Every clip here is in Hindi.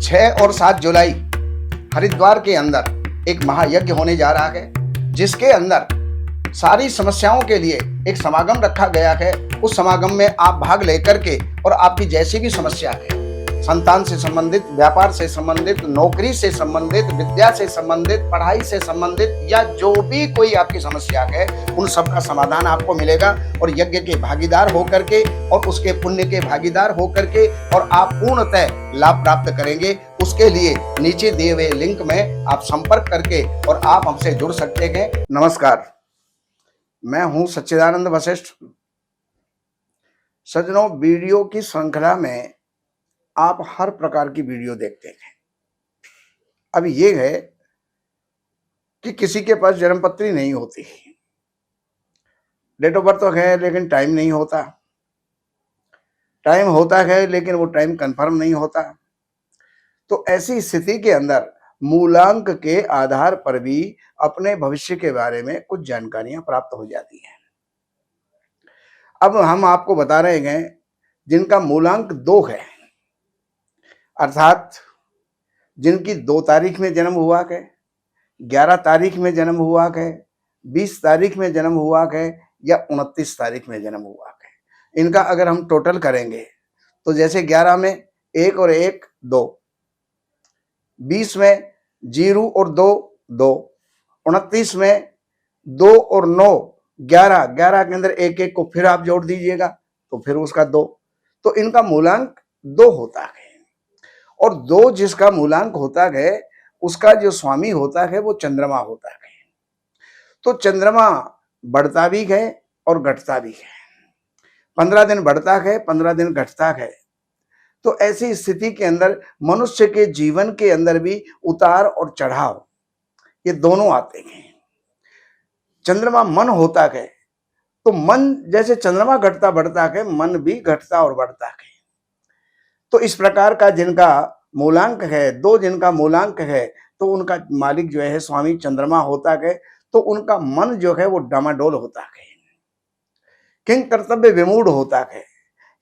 6 और 7 जुलाई हरिद्वार के अंदर एक महायज्ञ होने जा रहा है, जिसके अंदर सारी समस्याओं के लिए एक समागम रखा गया है। उस समागम में आप भाग लेकर के और आपकी जैसी भी समस्या है, संतान से संबंधित, व्यापार से संबंधित, नौकरी से संबंधित, विद्या से संबंधित, पढ़ाई से संबंधित या जो भी कोई आपकी समस्या है, उन सब का समाधान आपको मिलेगा। और यज्ञ के भागीदार होकर के और उसके पुण्य के भागीदार होकर के और आप पूर्णतः लाभ प्राप्त करेंगे। उसके लिए नीचे दिए हुए लिंक में आप संपर्क करके और आप हमसे जुड़ सकते हैं। नमस्कार, मैं हूं सच्चिदानंद वशिष्ठ। सज्जनों, वीडियो की श्रृंखला में आप हर प्रकार की वीडियो देखते हैं। अब ये है कि किसी के पास जन्मपत्री नहीं होती, डेट ऑफ बर्थ तो है लेकिन टाइम नहीं होता, टाइम होता है लेकिन वो टाइम कंफर्म नहीं होता। तो ऐसी स्थिति के अंदर मूलांक के आधार पर भी अपने भविष्य के बारे में कुछ जानकारियां प्राप्त हो जाती हैं। अब हम आपको बता रहे हैं जिनका मूलांक 2 है, अर्थात जिनकी 2 तारीख में जन्म हुआ है, 11 तारीख में जन्म हुआ है, 20 तारीख में जन्म हुआ है या 29 तारीख में जन्म हुआ है, इनका अगर हम टोटल करेंगे तो जैसे 11 में 1 और 1 2, 20 में 0 और 2 2, 29 में 2 और 9 11, 11 के अंदर 1 1 को फिर आप जोड़ दीजिएगा तो फिर उसका 2, तो इनका मूलांक 2 होता है। और 2 जिसका मूलांक होता है उसका जो स्वामी होता है वो चंद्रमा होता है। तो चंद्रमा बढ़ता भी है और घटता भी है, 15 दिन बढ़ता है, 15 दिन घटता है। तो ऐसी स्थिति के अंदर मनुष्य के जीवन के अंदर भी उतार और चढ़ाव ये दोनों आते हैं। चंद्रमा मन होता है तो मन जैसे चंद्रमा घटता बढ़ता है, मन भी घटता और बढ़ता है। तो इस प्रकार का जिनका मूलांक है 2, जिनका मूलांक है तो उनका मालिक जो है स्वामी चंद्रमा होता है। तो उनका मन जो है वो डामाडोल होता है, किंग कर्तव्य विमूढ़ होता है।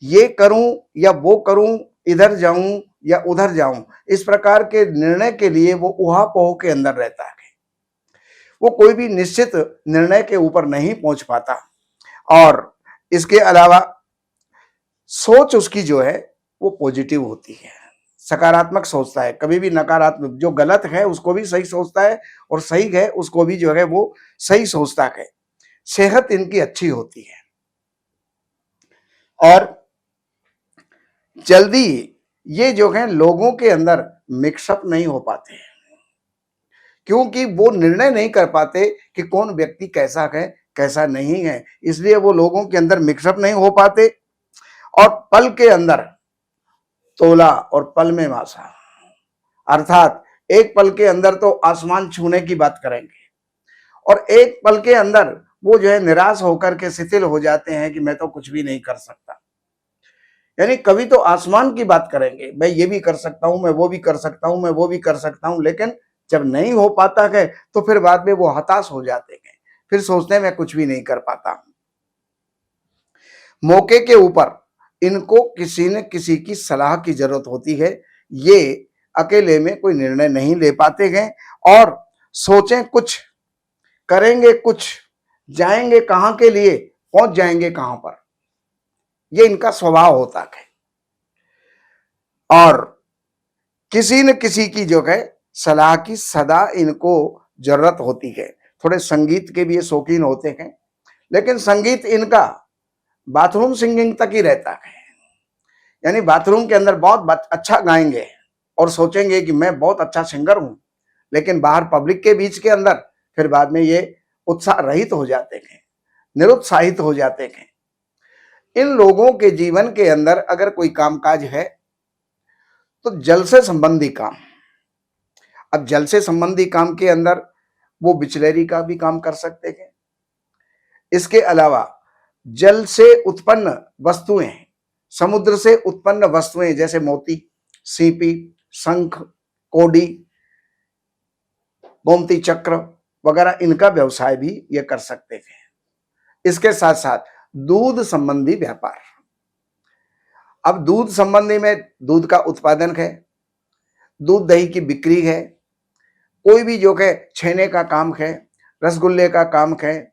ये करूं या वो करूं, इधर जाऊं या उधर जाऊं, इस प्रकार के निर्णय के लिए वो उहापोह के अंदर रहता है। वो कोई भी निश्चित निर्णय के ऊपर नहीं पहुंच पाता। और इसके अलावा सोच उसकी जो है वो पॉजिटिव होती है, सकारात्मक सोचता है, कभी भी नकारात्मक, जो गलत है उसको भी सही सोचता है और सही है उसको भी जो है वो सही सोचता है। सेहत इनकी अच्छी होती है और जल्दी ये जो है लोगों के अंदर मिक्सअप नहीं हो पाते, क्योंकि वो निर्णय नहीं कर पाते कि कौन व्यक्ति कैसा है कैसा नहीं है, इसलिए वो लोगों के अंदर मिक्सअप नहीं हो पाते। और पल के अंदर तोला और पल में मासा, अर्थात एक पल के अंदर तो आसमान छूने की बात करेंगे और एक पल के अंदर वो जो है निराश होकर के शिथिल हो जाते हैं कि मैं तो कुछ भी नहीं कर सकता। यानी कभी तो आसमान की बात करेंगे, मैं ये भी कर सकता हूं, मैं वो भी कर सकता हूं, मैं वो भी कर सकता हूं, लेकिन जब नहीं हो पाता है तो फिर बाद में वो हताश हो जाते हैं, फिर सोचते हैं मैं कुछ भी नहीं कर पाता। मौके के ऊपर इनको किसी न किसी की सलाह की जरूरत होती है, ये अकेले में कोई निर्णय नहीं ले पाते हैं और सोचें कुछ, करेंगे कुछ, जाएंगे कहां के लिए, पहुंच जाएंगे कहां पर, ये इनका स्वभाव होता है। और किसी न किसी की जो है सलाह की सदा इनको जरूरत होती है। थोड़े संगीत के भी ये शौकीन होते हैं, लेकिन संगीत इनका बाथरूम सिंगिंग तक ही रहता है। यानी बाथरूम के अंदर बहुत अच्छा गाएंगे और सोचेंगे कि मैं बहुत अच्छा सिंगर हूं, लेकिन बाहर पब्लिक के बीच के अंदर फिर बाद में ये उत्साह रहित हो जाते हैं, निरुत्साहित हो जाते हैं। इन लोगों के जीवन के अंदर अगर कोई कामकाज है तो जल से संबंधी काम, अब जल से संबंधी काम के अंदर वो बिचलेरी का भी काम कर सकते हैं। इसके अलावा जल से उत्पन्न वस्तुएं, समुद्र से उत्पन्न वस्तुएं जैसे मोती, सीपी, शंख, कोडी, गोमती चक्र वगैरह, इनका व्यवसाय भी ये कर सकते हैं। इसके साथ साथ दूध संबंधी व्यापार, अब दूध संबंधी में दूध का उत्पादन है दूध दही की बिक्री है, कोई भी जो है छेने का काम है, रसगुल्ले का काम है,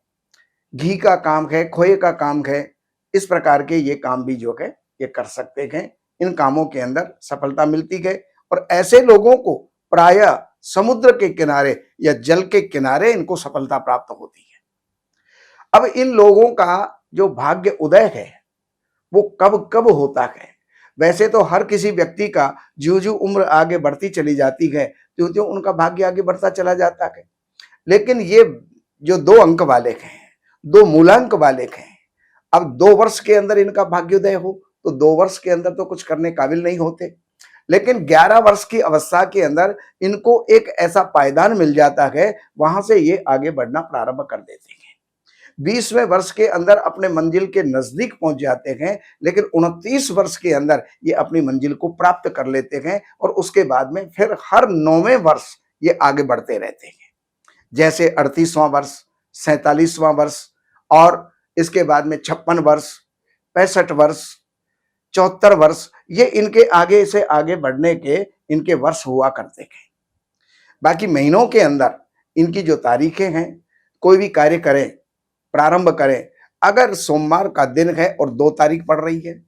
घी का काम है, खोए का काम है, इस प्रकार के ये काम भी जो है ये कर सकते हैं। इन कामों के अंदर सफलता मिलती है और ऐसे लोगों को प्रायः समुद्र के किनारे या जल के किनारे इनको सफलता प्राप्त होती है। अब इन लोगों का जो भाग्य उदय है वो कब कब होता है? वैसे तो हर किसी व्यक्ति का ज्यों-ज्यों उम्र आगे बढ़ती चली जाती है, त्यों-त्यों उनका भाग्य आगे बढ़ता चला जाता है। लेकिन ये जो 2 अंक वाले हैं, 2 मूलांक वाले हैं, अब 2 वर्ष के अंदर इनका भाग्योदय हो, तो 2 वर्ष के अंदर तो कुछ करने काबिल नहीं होते। लेकिन 11 वर्ष की अवस्था के अंदर इनको एक ऐसा पायदान मिल जाता है, वहां से ये आगे बढ़ना प्रारंभ कर देते हैं। 20वें वर्ष के अंदर अपने मंजिल के नजदीक पहुंच जाते हैं, लेकिन 29 वर्ष के अंदर ये अपनी मंजिल को प्राप्त कर लेते हैं और उसके बाद में फिर हर 9वें वर्ष ये आगे बढ़ते रहते हैं। जैसे 38वां वर्ष, 47वां वर्ष और इसके बाद में 56 वर्ष, 65 वर्ष, 74 वर्ष, ये इनके आगे से आगे बढ़ने के इनके वर्ष हुआ करते हैं। बाकी महीनों के अंदर इनकी जो तारीखें हैं, कोई भी कार्य करें, प्रारंभ करें, अगर सोमवार का दिन है और 2 तारीख पड़ रही है,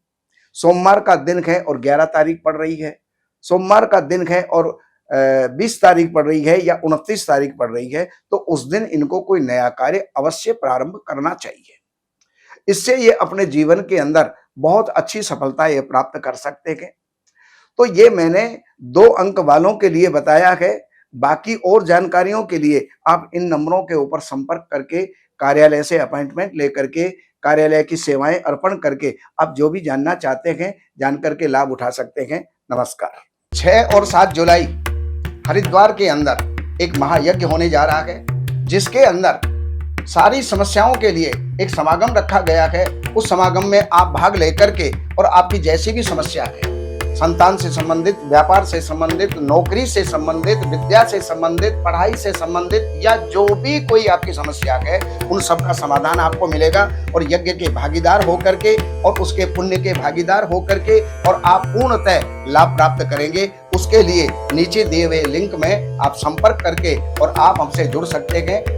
सोमवार का दिन है और 11 तारीख पड़ रही है, सोमवार का दिन है और 20 तारीख पड़ रही है या 29 तारीख पड़ रही है, तो उस दिन इनको कोई नया कार्य अवश्य प्रारंभ करना चाहिए। इससे ये अपने जीवन के अंदर बहुत अच्छी सफलता ये प्राप्त कर सकते हैं। तो ये मैंने 2 अंक वालों के लिए बताया है। बाकी और जानकारियों के लिए आप इन नंबरों के ऊपर संपर्क करके कार्यालय से अपॉइंटमेंट लेकर के कार्यालय की सेवाएं अर्पण करके आप जो भी जानना चाहते हैं जान करके लाभ उठा सकते हैं। नमस्कार। 6 और 7 जुलाई हरिद्वार के अंदर एक महायज्ञ होने जा रहा है, जिसके अंदर सारी समस्याओं के लिए एक समागम रखा गया है। उस समागम में आप भाग लेकर के और आपकी जैसी भी समस्या है, संतान से संबंधित, व्यापार से संबंधित, नौकरी से संबंधित, विद्या से संबंधित, पढ़ाई से संबंधित या जो भी कोई आपकी समस्या है, उन सब का समाधान आपको मिलेगा और यज्ञ के भागीदार होकर के और उसके पुण्य के भागीदार होकर के और आप पूर्णतः लाभ प्राप्त करेंगे। उसके लिए नीचे दिए हुए लिंक में आप संपर्क करके और आप हमसे जुड़ सकते हैं।